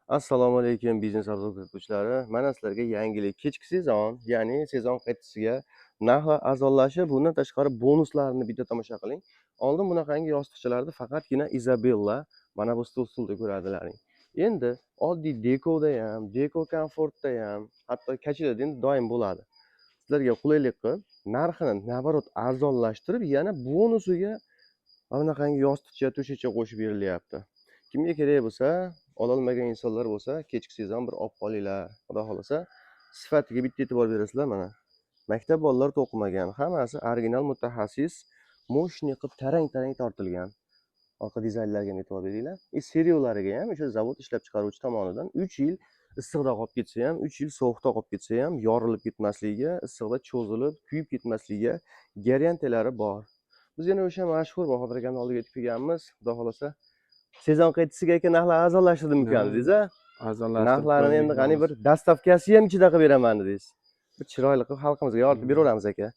Assalomu alaykum biznes o'qituvchilari. Mana sizlarga yangilik kechki sezon, ya'ni sezon qaytisiga narxlar arzonlashib, bundan tashqari bonuslarni bitta tomosha qiling. Oldin bunaqangi yostiqchalarni faqatgina Isabella mana bu stulda ko'radilaring. Endi oddiy dekoda ham, deko komfortda ham, hatto kachilarda endi doim bo'ladi. Sizlarga qulaylik qilib, narxini naborot arzonlashtirib, yana bonusiga bunaqangi yostiqcha, to'shakcha qo'shib berilyapti. Kimga kerak bo'lsa, ololmagan insonlar bo'lsa, kechki sezon bir olib qolinglar. Xudo xolasa, sifatiga bitta e'tibor berasizlar mana. Maktab bolalari to'qimagan, hammasi original mutaxassis, moshni qilib tarang-tarang tortilgan. Orqa dizaynlarga e'tibor beringlar. Serialariga ham o'sha zavod ishlab chiqaruvchi tomonidan 3 yil issiqda qolib ketsa ham, 3 yil sovuqda qolib ketsa ham, yorilib ketmasligiga, issiqda cho'zilib, kuyib ketmasligiga garantiyalari bor. Biz yana o'sha mashhur Bahodir akaning oldiga yetib kelganmiz. Xudo xolasa, sezon qaytisiga aka narxlar arzonlashtirdim ukamiz, a? Arzonlashtirib Narxlarini endi qani bir dastavkasi ham ichida qilib beraman dedingiz. Bir chiroyli qilib xalqimizga yoritib beraveramiz aka.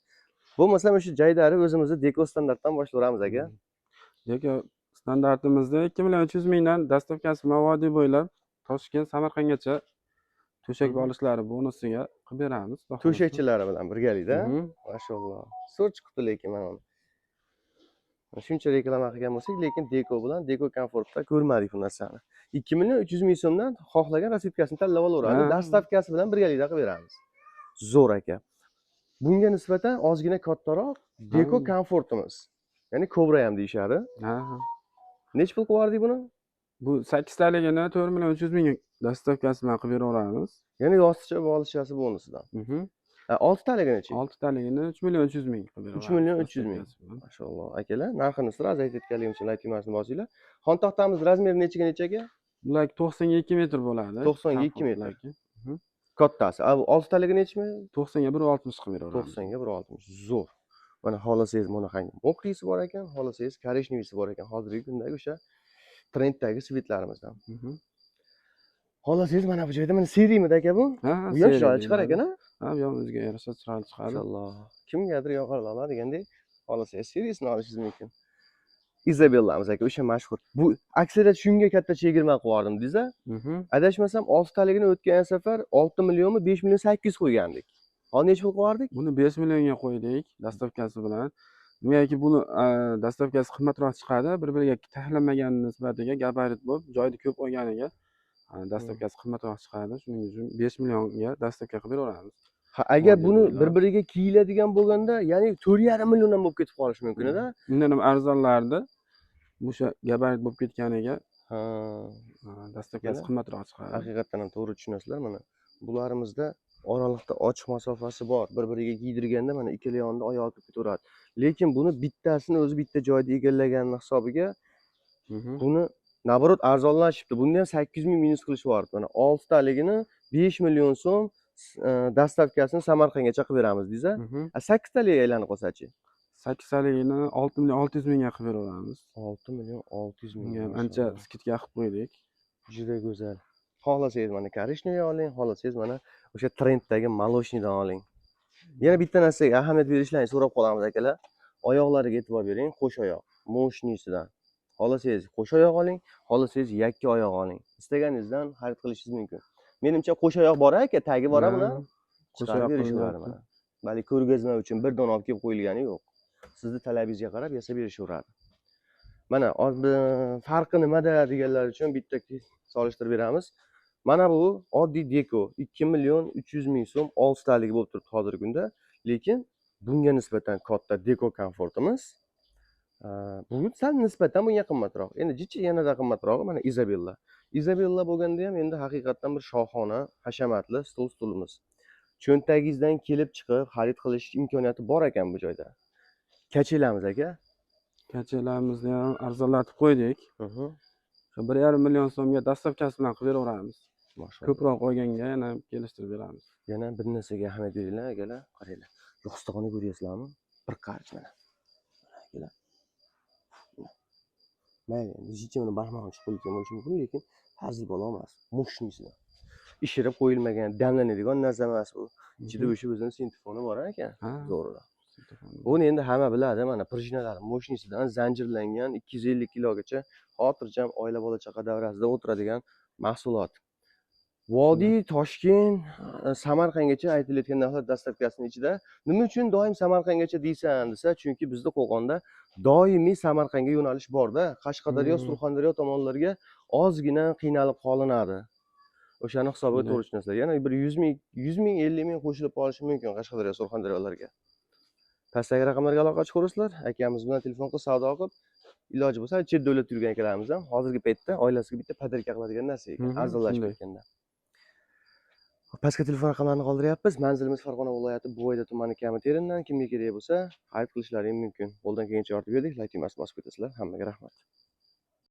Bo'lmasam o'sha jaydari o'zimizni deko standartdan boshlayveramiz aka. Deko standartimizda 2.3 mingdan dastavkasi Mavodiy bo'ylab Toshkent, Samarqandgacha to'shak olishlari bonusiga qilib beramiz. To'shakchilari bilan birgalikda. Mashalloh. So'ch chiqdi lekin mana uni. Shuncha reklama qilgan bo'lsak, lekin deko bilan, deko komfortda ko'rmadik bu narsani. 2.3 ming so'mdan xohlagan rasvedkasini tanlab olaveradi. Dastavkasi bilan birgalikda qilib beramiz. Zo'r aka. Bunga nisbatan ozgina kattaroq deko komfortimiz. Ya'ni Cobra ham deyshadi. Nech pul qilardik buni? Bu 8 taligini 4.3 ming dastavkasi bilan qilib beraveramiz. Ya'ni yostiqcha va olishchasi bonusidan. 6 taligini-chi? 6 taligini 3.3 ming qilib beraveramiz. 3.3 ming. Mashalloh. Akalar, narxini sira aytayotganligim uchun iltimosini bosinglar. Xontaxtamiz razmeri nechiga necha aka? Bular 92 metr bo'ladi. 92 metr. Kattasi. Bu 6 taligi nechmi? 90 ga 1.60 qilib beraveramiz. 90 ga 1.60. Zo'r. Mana xolasangiz bunaqangi mokrisi bor ekan, xolasangiz koreshnivysi bor ekan. Hozirgi kundagi o'sha trenddagi svitlarimizdan. Xolasangiz mana bu joyda mana seriymi aka bu? Bu ham chiroyli chiqar ekan-a? Ha, bu ham o'ziga yarasha chiroyli chiqadi. Maşallah. Kimgadir yoqar degandek, xolasangiz seriyasini olishingiz mumkin. Isabellamiz aka, o'sha mashhur. Bu aksariyat shunga katta chegirma qo'yardim deysiz-a? Adashmasam 6 taligini o'tgan safar 6 millionmi, 5 million 800 qo'ygandik. Hozir necha pul qo'yardik? Buni 5 millionga qo'ydik dastavkasi bilan. Negaki buni dastavkasi qimmatroq chiqadi, bir-biriga taxlanmagan nisbatiga gabarit bo'lib, joyni ko'p olganiga dastavkasi qimmatroq chiqadi. Shuning uchun 5 millionga dastavka qilib beraveramiz. Ha, agar buni bir-biriga kiyiladigan bo'lganda, ya'ni 4,5 milliondan bo'lib ketib qolishi mumkin-da. Undan ham arzonlardi. O'sha gabarit bo'lib ketganiga dastavkasi qimmatroq chiqadi. Haqiqatan ham to'g'ri tushunasizlar mana. Bularimizda oralikda ochiq masofasi bor. Bir-biriga kiydirganda mana ikkala yonida oyoq olib ketaveradi. Lekin buni bittasini o'zi bitta joyda egallaganning hisobiga buni naborot arzonlashibdi. Bunda ham 800 ming minus qilish bor. Mana 6 taligini 5 million so'm dastavkasini Samarqandgacha qilib beramiz deysiz-a? 8 taliga aylanib qolsa-chi? 8 taligini 6 million 600 mingga qilib beraveramiz. 6 million 600 ming. Ancha skidga qilib qo'ydik. Juda go'zal. Xohlasangiz mana korishniy oling, xohlasangiz mana o'sha trenddagi maloshnidan oling. Yana bitta narsaga ahamiyat berishlaringizni so'rab qolamiz akalar. Oyoqlariga e'tibor bering, qo'sh oyoq, moshnisidan. Xohlasangiz qo'sh oyoq oling, xohlasangiz yakka oyoq oling. Istaganingizdan xarid qilishingiz mumkin. Menimcha qo'sh oyoq bor aka, tagi bor buni. Qo'sh oyoq berishaveradi mana. Balki ko'rgazma uchun bir dona olib kelib qo'yilgani yo'q. Sizni talabingizga qarab yasab berishaveradi. Mana farqi nimada deganlar uchun bitta solishtirib beramiz. Mana bu oddiy deko 2 million 300 ming so'm 6 taligi bo'lib turibdi hozirgi kunda. Lekin bunga nisbatan katta deko komfortimiz. Bu sal nisbatan bunga qimmatroq. Endi jichi yanada qimmatrog'i mana Isabella. Isabella bo'lganda ham endi haqiqatan bir shohona, hashamatli stulimiz. Cho'ntagingizdan kelib chiqib xarid qilish imkoniyati bor ekan bu joyda. Kachelamiz aka. Kachelarimizni ham arzonlatib qo'ydik. 1,5 million so'mga dastavkasi bilan qilib beraveramiz. Ko'proq olganga yana kelishtirib beramiz. Yana bir narsaga ahamiyat beringlar akalar, qaranglar. Yostig'ini ko'ryapsizlarmi? Bir qarich mana. Akalar. Mayli, jichi buni barmog'ini chiqib bo'lishi mumkin, lekin hazil bola emas. Mushnisidan. Ishirib qo'yilmagan, damlanadigan narsa emas bu. Ichida o'sha o'zining sintifoni bor ekan. Zo'rlar. Buni endi hamma biladi, mana prujinalari moshnisidan zanjirlangan 250 kilogacha xotirjam oila bola chaqa davrasida o'tiradigan mahsulot. Vodiy, Toshkent, Samarqandgacha aytilayotgan narxlar dastavkasining ichida. Nima uchun doim Samarqandgacha deysan desa, chunki bizda Qo'qonda doimiy Samarqandga yo'nalish borda. Qashqadaryo, Hmm, Surxondaryo tomonlarga ozgina qiynalib qolinadi. O'shani hisobiga shunday. to'g'ri tushunasizlar. Yana bir 100 ming, 50 ming qo'shilib qolishi mumkin Qashqadaryo, Surxondaryolarga. Pastdagi raqamlarga aloqa chiqaverasizlar. Akamiz bilan telefon qilib savdo qilib, iloji bo'lsa chet davlatda yurgan akalarimiz ham hozirgi paytda oilasiga bitta podarka qiladigan narsa ekan, arzonlashib Shunday. ketganda. Pastga telefon raqamlarini qoldiryapmiz. Manzilimiz Farg'ona viloyati Buvayda tumani Kamiterindan. Kimga kerak bo'lsa, xarid qilishlaring mumkin. Qo'ldan kelgancha yoritib berdik. Layk tugmasini bosib ketasizlar. Hammaga rahmat.